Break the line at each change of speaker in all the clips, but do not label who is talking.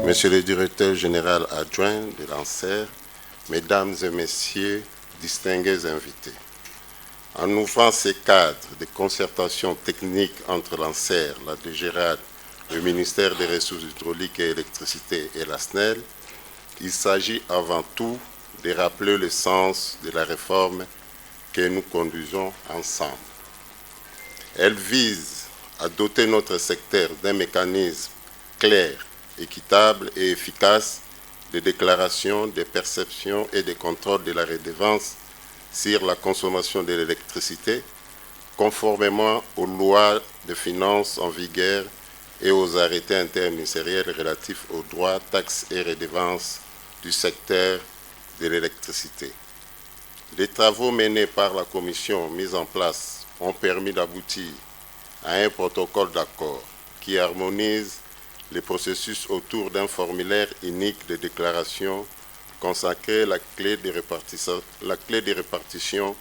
Monsieur le directeur général adjoint de l'ANSER, Mesdames et Messieurs, distingués invités, en ouvrant ces cadres de concertation technique entre l'ANSER, la DGRAD, le ministère des Ressources hydrauliques et électricité et la SNEL, il s'agit avant tout de rappeler le sens de la réforme que nous conduisons ensemble. Elle vise à doter notre secteur d'un mécanisme clair, équitable et efficace de déclaration, de perception et de contrôle de la redevance sur la consommation de l'électricité, conformément aux lois de finances en vigueur et aux arrêtés interministériels relatifs aux droits, taxes et redevances du secteur de l'électricité. Les travaux menés par la commission mise en place ont permis d'aboutir à un protocole d'accord qui harmonise les processus autour d'un formulaire unique de déclaration consacré à la clé de répartition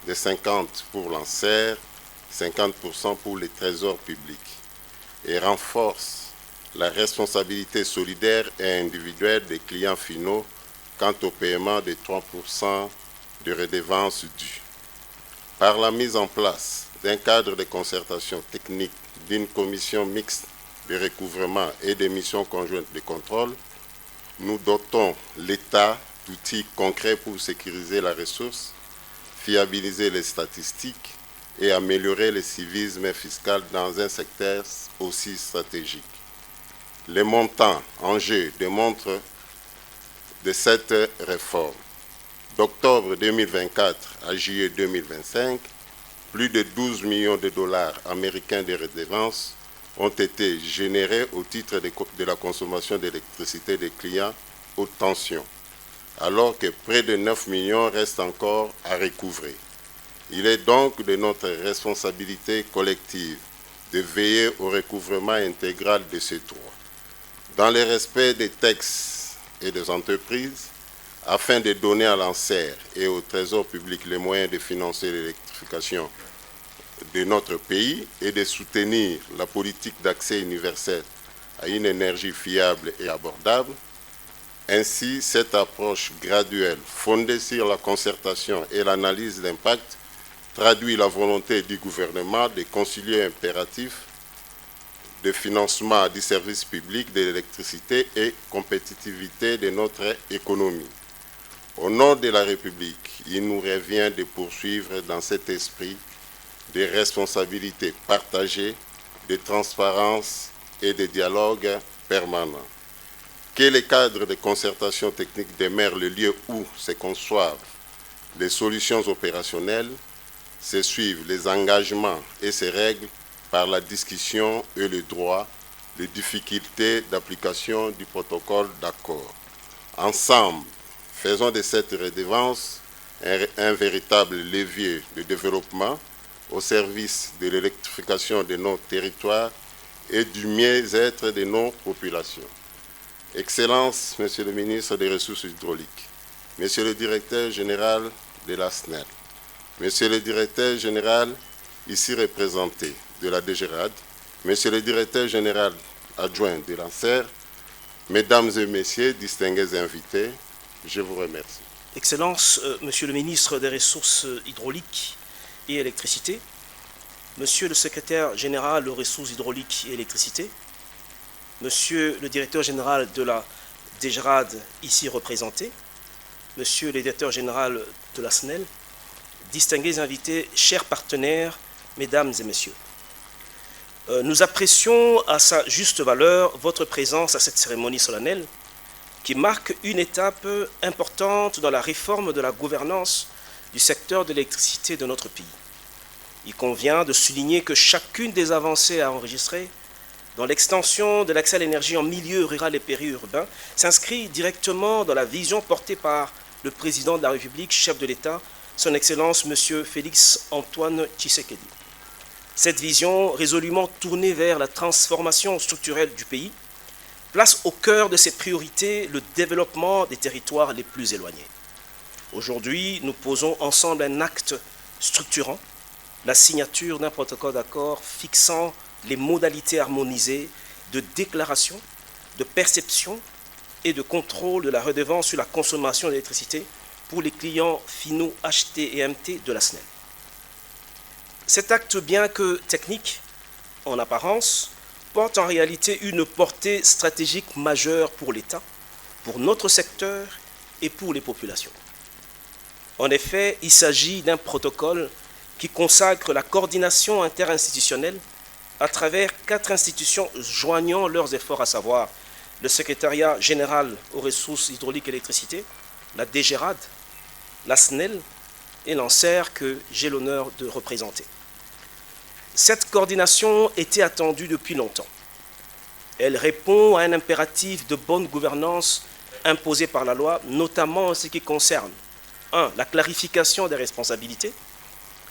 de 50 pour l'ANSER, 50% pour les trésors publics et renforce la responsabilité solidaire et individuelle des clients finaux quant au paiement de 3% de redevances dues. Par la mise en place d'un cadre de concertation technique d'une commission mixte de recouvrement et des missions conjointes de contrôle, nous dotons l'État d'outils concrets pour sécuriser la ressource, fiabiliser les statistiques et améliorer le civisme fiscal dans un secteur aussi stratégique. Les montants en jeu démontrent de cette réforme. D'octobre 2024 à juillet 2025, plus de 12 millions de dollars américains de redevances ont été générés au titre de la consommation d'électricité des clients haute tension, alors que près de 9 millions restent encore à recouvrer. Il est donc de notre responsabilité collective de veiller au recouvrement intégral de ces droits, dans le respect des textes et des entreprises, afin de donner à l'ANSER et au Trésor public les moyens de financer l'électrification de notre pays et de soutenir la politique d'accès universel à une énergie fiable et abordable. Ainsi, cette approche graduelle, fondée sur la concertation et l'analyse d'impact, traduit la volonté du gouvernement de concilier impératifs de financement du service public de l'électricité et compétitivité de notre économie. Au nom de la République, il nous revient de poursuivre dans cet esprit de responsabilités partagées, de transparence et de dialogue permanent. Que les cadres de concertation technique demeurent le lieu où se conçoivent les solutions opérationnelles, se suivent les engagements et se règlent par la discussion et le droit les difficultés d'application du protocole d'accord. Ensemble, faisons de cette redevance un véritable levier de développement au service de l'électrification de nos territoires et du mieux-être de nos populations. Excellences, Monsieur le ministre des Ressources hydrauliques, Monsieur le directeur général de la SNEL, Monsieur le directeur général ici représenté de la DGRAD, Monsieur le directeur général adjoint de l'ANSER, Mesdames et Messieurs, distingués invités, je vous remercie.
Excellences, Monsieur le ministre des Ressources hydrauliques et électricité, Monsieur le secrétaire général aux ressources hydrauliques et électricité, Monsieur le directeur général de la DGRAD ici représenté, Monsieur le directeur général de la SNEL, distingués invités, chers partenaires, Mesdames et Messieurs. Nous apprécions à sa juste valeur votre présence à cette cérémonie solennelle qui marque une étape importante dans la réforme de la gouvernance du secteur de l'électricité de notre pays. Il convient de souligner que chacune des avancées à enregistrer dans l'extension de l'accès à l'énergie en milieu rural et périurbain s'inscrit directement dans la vision portée par le président de la République, chef de l'État, son Excellence M. Félix Antoine Tshisekedi. Cette vision, résolument tournée vers la transformation structurelle du pays, place au cœur de ses priorités le développement des territoires les plus éloignés. Aujourd'hui, nous posons ensemble un acte structurant la signature d'un protocole d'accord fixant les modalités harmonisées de déclaration, de perception et de contrôle de la redevance sur la consommation d'électricité pour les clients finaux HT et MT de la SNEL. Cet acte, bien que technique en apparence, porte en réalité une portée stratégique majeure pour l'État, pour notre secteur et pour les populations. En effet, il s'agit d'un protocole qui consacre la coordination interinstitutionnelle à travers 4 institutions joignant leurs efforts, à savoir le Secrétariat général aux ressources hydrauliques et électricité, la DGRAD, la SNEL et l'ANSER que j'ai l'honneur de représenter. Cette coordination était attendue depuis longtemps. Elle répond à un impératif de bonne gouvernance imposé par la loi, notamment en ce qui concerne 1. La clarification des responsabilités,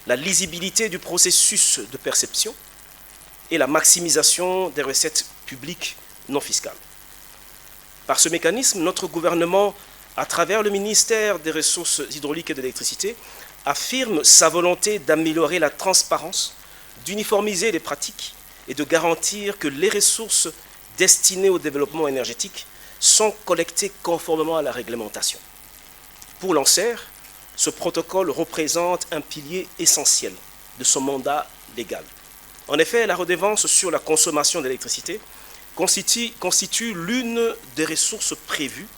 la lisibilité du processus de perception et la maximisation des recettes publiques non fiscales. Par ce mécanisme, notre gouvernement, à travers le ministère des Ressources hydrauliques et de l'électricité, affirme sa volonté d'améliorer la transparence, d'uniformiser les pratiques et de garantir que les ressources destinées au développement énergétique sont collectées conformément à la réglementation. Pour l'ANSER, ce protocole représente un pilier essentiel de son mandat légal. En effet, la redevance sur la consommation d'électricité constitue l'une des ressources prévues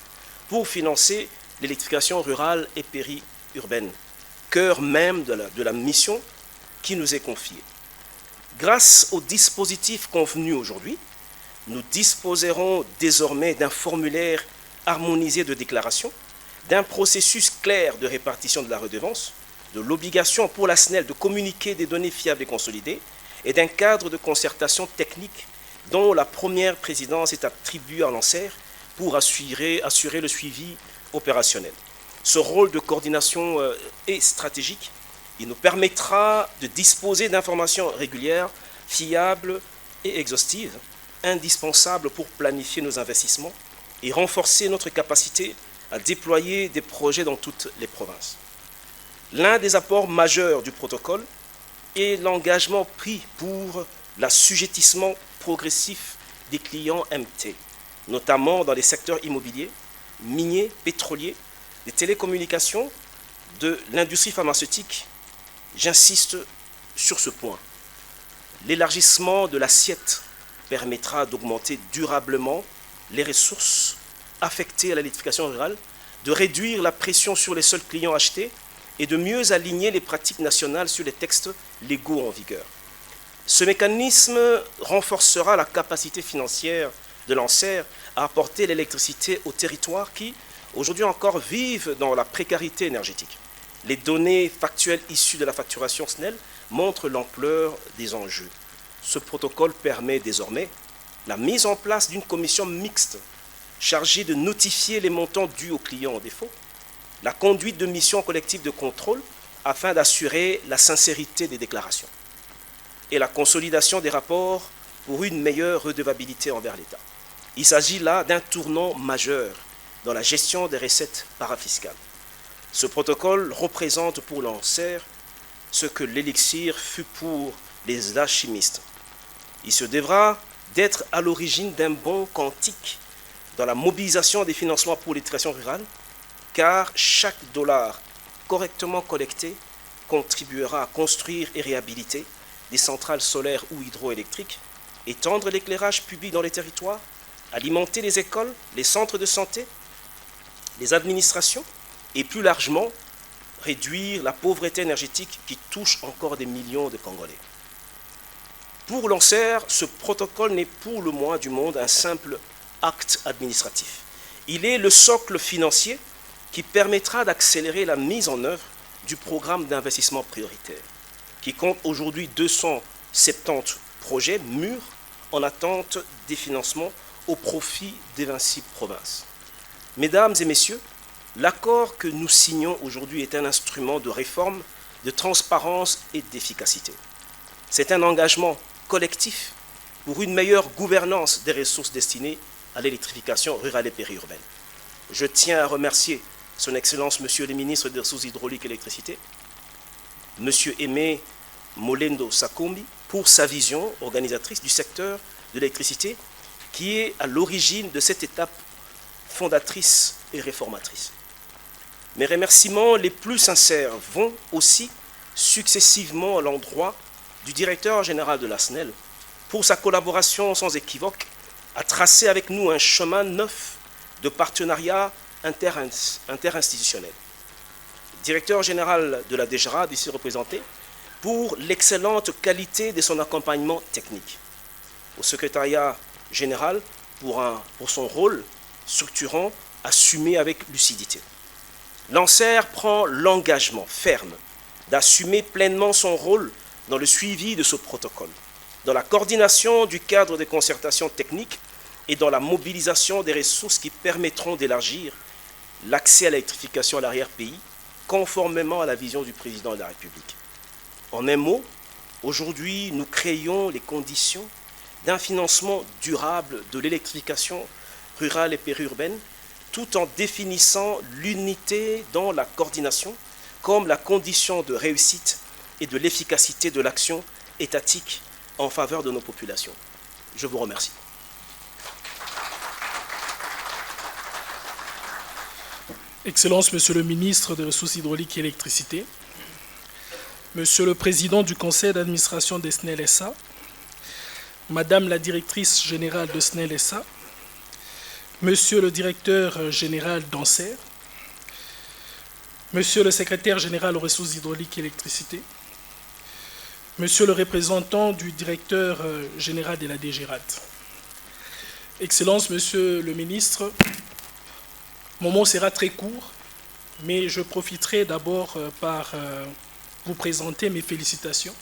pour financer l'électrification rurale et périurbaine, cœur même de la mission qui nous est confiée. Grâce au dispositif convenu aujourd'hui, nous disposerons désormais d'un formulaire harmonisé de déclaration, d'un processus clair de répartition de la redevance, de l'obligation pour la SNEL de communiquer des données fiables et consolidées, et d'un cadre de concertation technique dont la première présidence est attribuée à l'ANSER pour assurer le suivi opérationnel. Ce rôle de coordination est stratégique. Il nous permettra de disposer d'informations régulières, fiables et exhaustives, indispensables pour planifier nos investissements et renforcer notre capacité à déployer des projets dans toutes les provinces. L'un des apports majeurs du protocole est l'engagement pris pour l'assujettissement progressif des clients MT, notamment dans les secteurs immobiliers, miniers, pétroliers, des télécommunications, de l'industrie pharmaceutique. J'insiste sur ce point. L'élargissement de l'assiette permettra d'augmenter durablement les ressources affectées à l'électrification rurale, de réduire la pression sur les seuls clients achetés et de mieux aligner les pratiques nationales sur les textes légaux en vigueur. Ce mécanisme renforcera la capacité financière de l'ANSER à apporter l'électricité aux territoires qui, aujourd'hui encore, vivent dans la précarité énergétique. Les données factuelles issues de la facturation SNEL montrent l'ampleur des enjeux. Ce protocole permet désormais la mise en place d'une commission mixte chargée de notifier les montants dus aux clients en défaut, la conduite de missions collectives de contrôle afin d'assurer la sincérité des déclarations et la consolidation des rapports pour une meilleure redevabilité envers l'État. Il s'agit là d'un tournant majeur dans la gestion des recettes parafiscales. Ce protocole représente pour l'ANSER ce que l'élixir fut pour les alchimistes. Il se devra d'être à l'origine d'un bond quantique dans la mobilisation des financements pour l'électrification rurale, car chaque dollar correctement collecté contribuera à construire et réhabiliter des centrales solaires ou hydroélectriques, étendre l'éclairage public dans les territoires, alimenter les écoles, les centres de santé, les administrations et plus largement réduire la pauvreté énergétique qui touche encore des millions de Congolais. Pour l'ANSER, ce protocole n'est pour le moins du monde un simple acte administratif. Il est le socle financier qui permettra d'accélérer la mise en œuvre du programme d'investissement prioritaire, qui compte aujourd'hui 270 projets mûrs en attente des financements au profit des 26 provinces. Mesdames et messieurs, l'accord que nous signons aujourd'hui est un instrument de réforme, de transparence et d'efficacité. C'est un engagement collectif pour une meilleure gouvernance des ressources destinées à l'électrification rurale et périurbaine. Je tiens à remercier Son Excellence Monsieur le Ministre des Ressources hydrauliques et électricité, M. Aimé Molendo Sakombi, pour sa vision organisatrice du secteur de l'électricité, qui est à l'origine de cette étape fondatrice et réformatrice. Mes remerciements les plus sincères vont aussi successivement à l'endroit du directeur général de la SNEL pour sa collaboration sans équivoque à tracer avec nous un chemin neuf de partenariat interinstitutionnel. Directeur général de la DGRAD, ici représenté, pour l'excellente qualité de son accompagnement technique. Au secrétariat général pour son rôle structurant assumé avec lucidité. L'ANSER prend l'engagement ferme d'assumer pleinement son rôle dans le suivi de ce protocole, dans la coordination du cadre de concertation technique et dans la mobilisation des ressources qui permettront d'élargir l'accès à l'électrification à l'arrière-pays, conformément à la vision du président de la République. En un mot, aujourd'hui, nous créons les conditions d'un financement durable de l'électrification rurale et périurbaine, tout en définissant l'unité dans la coordination comme la condition de réussite et de l'efficacité de l'action étatique en faveur de nos populations. Je vous remercie.
Excellences, Monsieur le ministre des Ressources hydrauliques et électricité, Monsieur le président du conseil d'administration de SNEL SA, Madame la directrice générale de SNEL SA, Monsieur le directeur général d'ANSER, Monsieur le secrétaire général aux ressources hydrauliques et électricité, Monsieur le représentant du directeur général de la DGRAD, Excellences, Monsieur le ministre, mon mot sera très court, mais je profiterai d'abord par vous présenter mes félicitations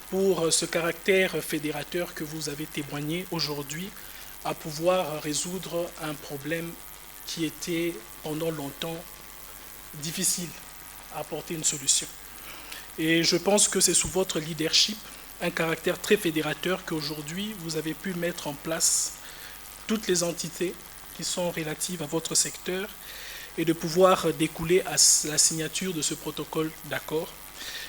pour ce caractère fédérateur que vous avez témoigné aujourd'hui à pouvoir résoudre un problème qui était pendant longtemps difficile à apporter une solution. Et je pense que c'est sous votre leadership, un caractère très fédérateur, qu'aujourd'hui vous avez pu mettre en place toutes les entités qui sont relatives à votre secteur et de pouvoir découler à la signature de ce protocole d'accord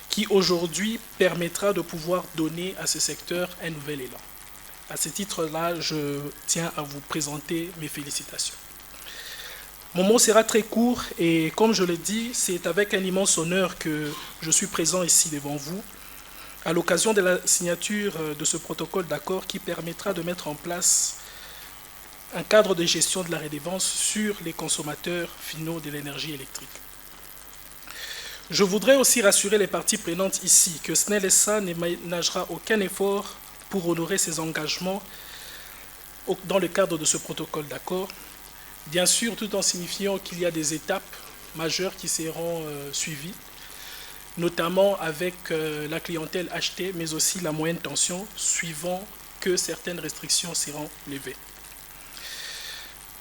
qui aujourd'hui permettra de pouvoir donner à ce secteur un nouvel élan. À ce titre-là, je tiens à vous présenter mes félicitations. Mon mot sera très court et comme je l'ai dit, c'est avec un immense honneur que je suis présent ici devant vous à l'occasion de la signature de ce protocole d'accord qui permettra de mettre en place un cadre de gestion de la redevance sur les consommateurs finaux de l'énergie électrique. Je voudrais aussi rassurer les parties prenantes ici que SNEL SA ne ménagera aucun effort pour honorer ses engagements dans le cadre de ce protocole d'accord, bien sûr tout en signifiant qu'il y a des étapes majeures qui seront suivies, notamment avec la clientèle achetée, mais aussi la moyenne tension, suivant que certaines restrictions seront levées.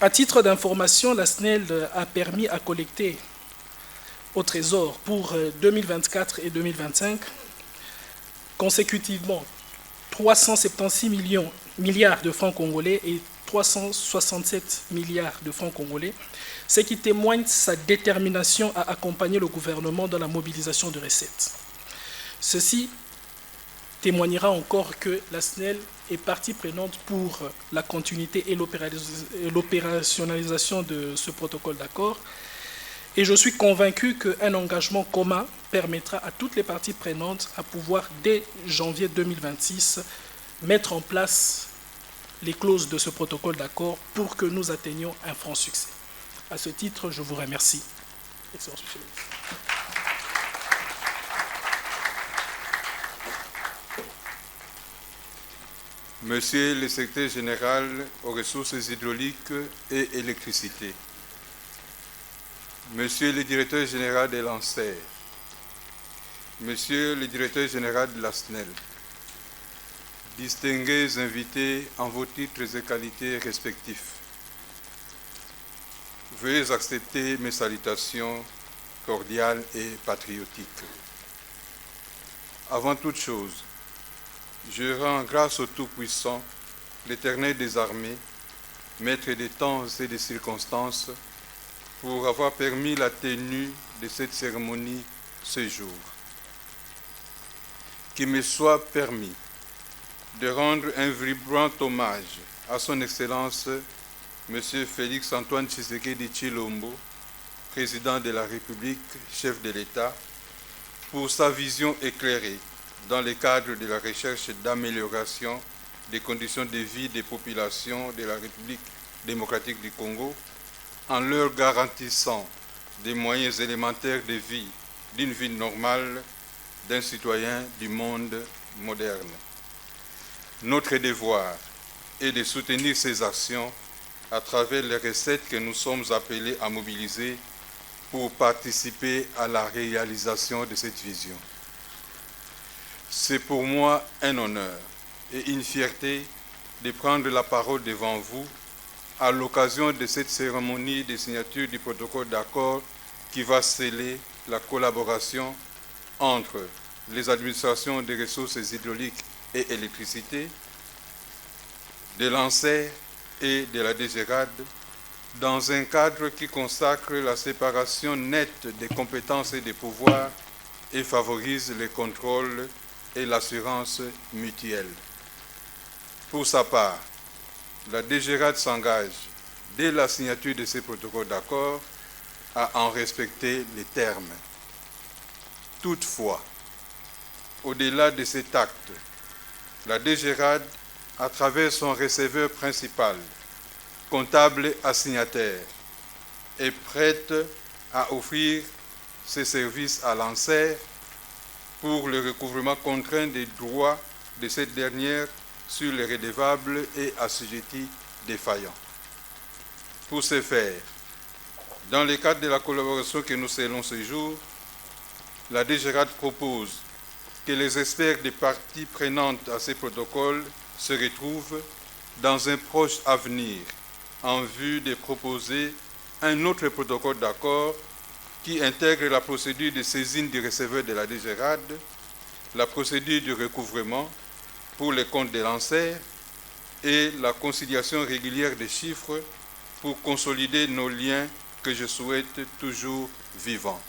À titre d'information, la SNEL a permis à collecter au Trésor pour 2024 et 2025 consécutivement 376 milliards de francs congolais et 367 milliards de francs congolais, ce qui témoigne de sa détermination à accompagner le gouvernement dans la mobilisation de recettes. Ceci témoignera encore que la SNEL est partie prenante pour la continuité et l'opérationnalisation de ce protocole d'accord. Et je suis convaincu qu'un engagement commun permettra à toutes les parties prenantes à pouvoir, dès janvier 2026, mettre en place les clauses de ce protocole d'accord pour que nous atteignions un franc succès. À ce titre, je vous remercie. Excellence, Monsieur le ministre.
Monsieur le secrétaire général aux ressources hydrauliques et électricité, Monsieur le directeur général de l'ANSER, Monsieur le directeur général de la SNEL, distingués invités en vos titres et qualités respectifs, veuillez accepter mes salutations cordiales et patriotiques. Avant toute chose, je rends grâce au Tout-Puissant, l'Éternel des armées, Maître des temps et des circonstances, pour avoir permis la tenue de cette cérémonie ce jour. qu'il me soit permis de rendre un vibrant hommage à son Excellence M. Félix-Antoine Tshisekedi Tshilombo, président de la République, chef de l'État, pour sa vision éclairée dans le cadre de la recherche d'amélioration des conditions de vie des populations de la République démocratique du Congo, en leur garantissant des moyens élémentaires de vie, d'une vie normale d'un citoyen du monde moderne. Notre devoir est de soutenir ces actions à travers les recettes que nous sommes appelés à mobiliser pour participer à la réalisation de cette vision. C'est pour moi un honneur et une fierté de prendre la parole devant vous à l'occasion de cette cérémonie de signature du protocole d'accord qui va sceller la collaboration entre les administrations des ressources hydrauliques et électricité, de l'ANSER et de la DGRAD, dans un cadre qui consacre la séparation nette des compétences et des pouvoirs et favorise le contrôle et l'assurance mutuelle. Pour sa part, la DGRAD s'engage, dès la signature de ces protocoles d'accord, à en respecter les termes. Toutefois, au-delà de cet acte, la DGRAD, à travers son receveur principal, comptable assignataire, est prête à offrir ses services à l'ANSER pour le recouvrement contraint des droits de cette dernière sur les redevables et assujettis défaillants. Pour ce faire, dans le cadre de la collaboration que nous scellons ce jour, la DGRAD propose que les experts des parties prenantes à ces protocoles se retrouvent dans un proche avenir en vue de proposer un autre protocole d'accord qui intègre la procédure de saisine du receveur de la DGRAD, la procédure du recouvrement pour les comptes de l'ANSER et la conciliation régulière des chiffres pour consolider nos liens que je souhaite toujours vivants.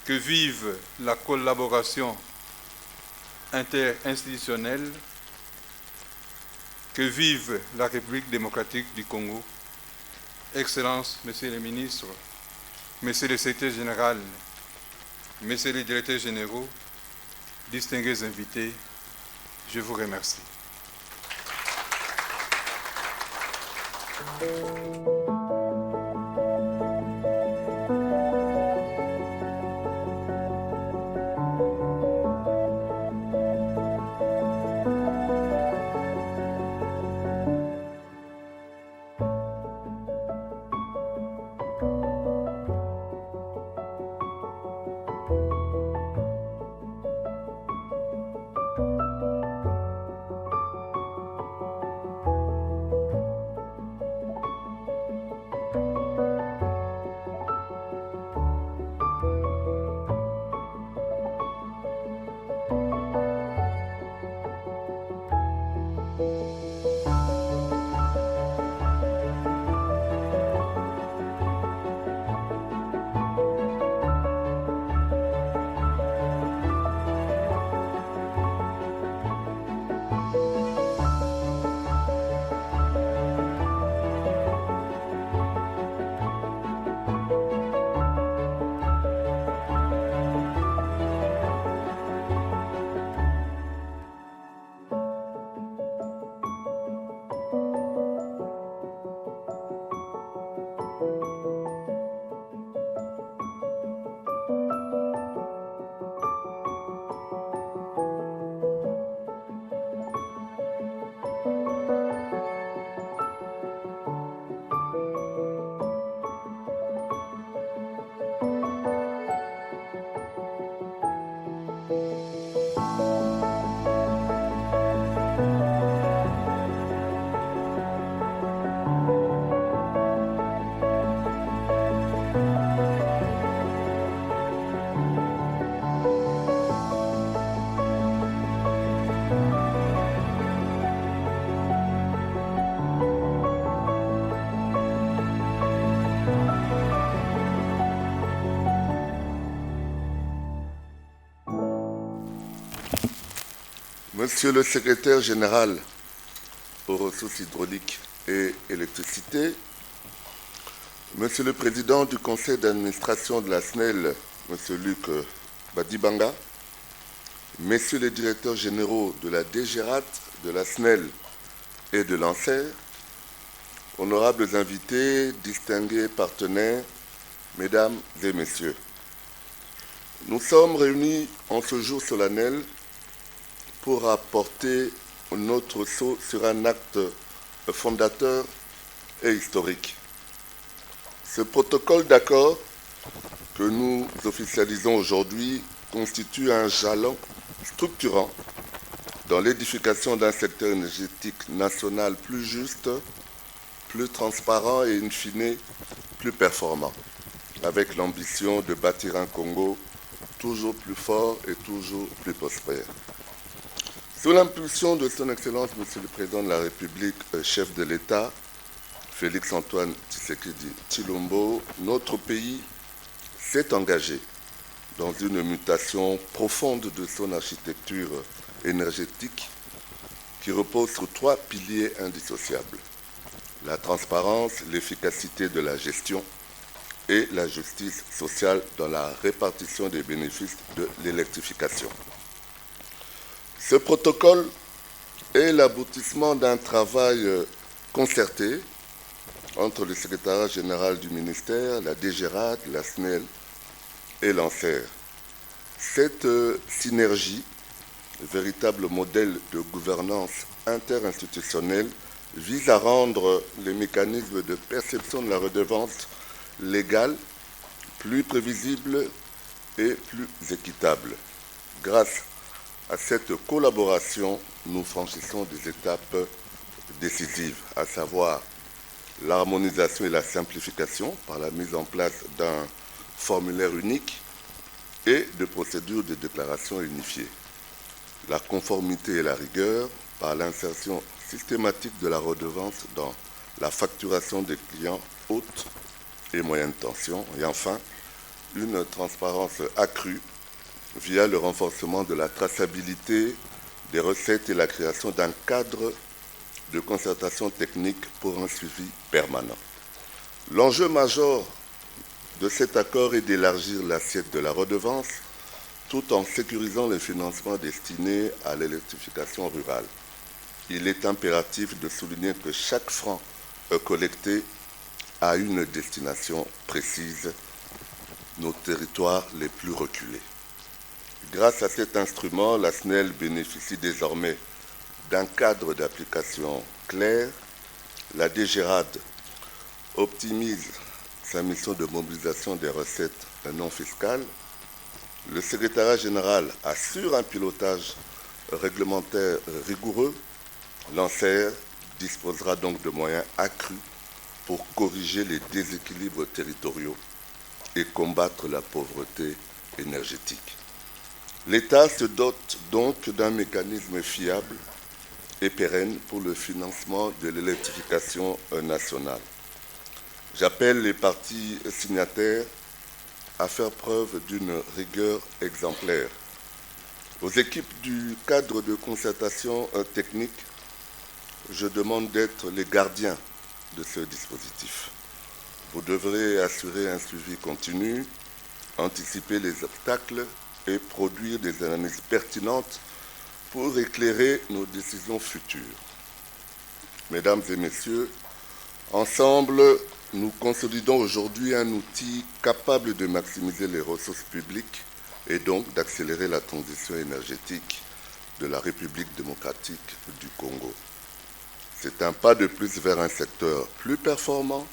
Que vive la collaboration interinstitutionnelle, que vive la République démocratique du Congo. Excellences, Messieurs les ministres, Messieurs le secrétaire général, Messieurs les directeurs généraux, distingués invités, je vous remercie.
Monsieur le secrétaire général aux ressources hydrauliques et électricité, Monsieur le président du conseil d'administration de la SNEL, Monsieur Luc Badibanga, Messieurs les directeurs généraux de la DGRAT, de la SNEL et de l'ANSER, honorables invités, distingués partenaires, Mesdames et Messieurs, nous sommes réunis en ce jour solennel pour apporter notre sceau sur un acte fondateur et historique. Ce protocole d'accord que nous officialisons aujourd'hui constitue un jalon structurant dans l'édification d'un secteur énergétique national plus juste, plus transparent et, in fine, plus performant, avec l'ambition de bâtir un Congo toujours plus fort et toujours plus prospère. Sous l'impulsion de son Excellence, Monsieur le Président de la République, chef de l'État, Félix-Antoine Tshisekedi Tshilombo, notre pays s'est engagé dans une mutation profonde de son architecture énergétique qui repose sur 3 piliers indissociables: la transparence, l'efficacité de la gestion et la justice sociale dans la répartition des bénéfices de l'électrification. Ce protocole est l'aboutissement d'un travail concerté entre le secrétariat général du ministère, la DGRAT, la SNEL et l'ANSER. Cette synergie, véritable modèle de gouvernance interinstitutionnelle, vise à rendre les mécanismes de perception de la redevance légale plus prévisibles et plus équitables. Grâce à cette collaboration, nous franchissons des étapes décisives, à savoir l'harmonisation et la simplification par la mise en place d'un formulaire unique et de procédures de déclaration unifiées, la conformité et la rigueur par l'insertion systématique de la redevance dans la facturation des clients haute et moyenne tension, et enfin une transparence accrue via le renforcement de la traçabilité des recettes et la création d'un cadre de concertation technique pour un suivi permanent. L'enjeu majeur de cet accord est d'élargir l'assiette de la redevance tout en sécurisant les financements destinés à l'électrification rurale. Il est impératif de souligner que chaque franc collecté a une destination précise, nos territoires les plus reculés. Grâce à cet instrument, la SNEL bénéficie désormais d'un cadre d'application clair. La DGRAD optimise sa mission de mobilisation des recettes non fiscales. Le secrétariat général assure un pilotage réglementaire rigoureux. L'ANSER disposera donc de moyens accrus pour corriger les déséquilibres territoriaux et combattre la pauvreté énergétique. L'État se dote donc d'un mécanisme fiable et pérenne pour le financement de l'électrification nationale. J'appelle les parties signataires à faire preuve d'une rigueur exemplaire. Aux équipes du cadre de concertation technique, je demande d'être les gardiens de ce dispositif. Vous devrez assurer un suivi continu, anticiper les obstacles et produire des analyses pertinentes pour éclairer nos décisions futures. Mesdames et messieurs, ensemble, nous consolidons aujourd'hui un outil capable de maximiser les ressources publiques et donc d'accélérer la transition énergétique de la République démocratique du Congo. C'est un pas de plus vers un secteur plus performant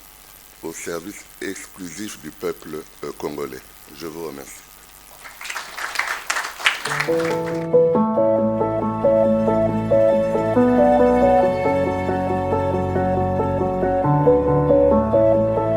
au service exclusif du peuple congolais. Je vous remercie.